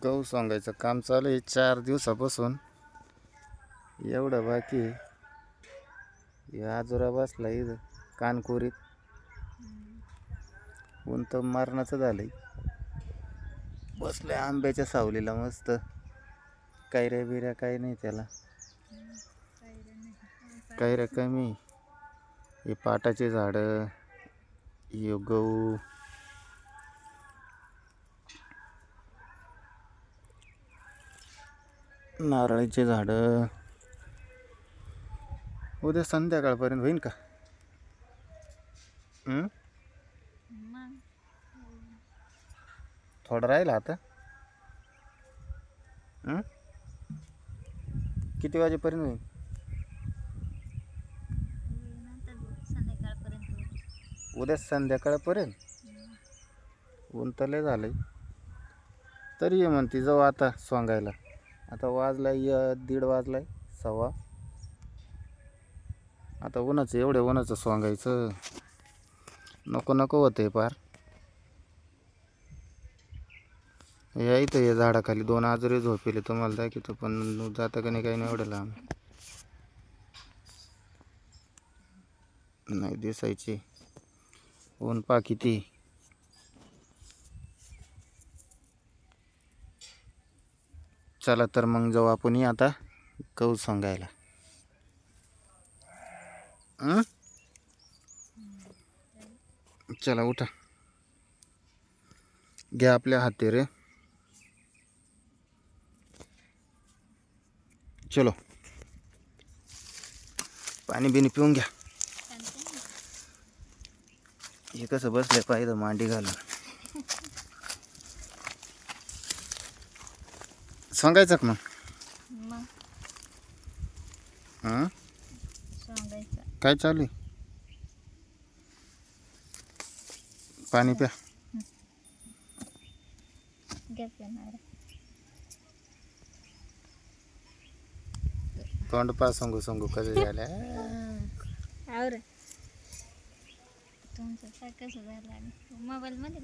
गहू सांगायचं काम चालू आहे 4 दिवसापासून. एवढं बाकी आहे. या आजोरा बसला इथं कानकोरीत. ऊन तर मरणाचं झालंय. बसलोय आंब्याच्या सावलीला मस्त. कैऱ्या बिऱ्या काही नाही त्याला. कैऱ्या कमी. हे पाटाचे झाडं, हे गहू, नारळाचे झाडं. उद्या संध्याकाळपर्यंत होईन का? थोडं राहिलं आता. किती वाजेपर्यंत होईल? उद्या संध्याकाळपर्यंत. ऊन तर लय झालंय. तरी ये म्हणते जाऊ आता सोंगायला. आता वाजलाय 1:30 वाजलाय, 1:15. आता उन्हाचं एवढ्या उन्हाचं सोंगायचं नको नको होतंय पार. या इथं या झाडाखाली 2 आजरे झोपेले तुम्हाला दाखवतो, पण जातं का नाही काही नाही एवढं लांब. नाही दिसायची. ऊन पा किती. चला तर मग जाऊ आपण आता गहू सांगायला. चला उठा, घ्या आपल्या हाती रे. चलो पाणी बिनी पिऊन घ्या. हे कसं बसले पाहिजे मांडी घालून. सांगायचं का मग? काय चालू आहे? पाणी प्या. तोंड पा सांगू सांगू कसं झालं. तुमचं कसं झालं मोबाईल मध्ये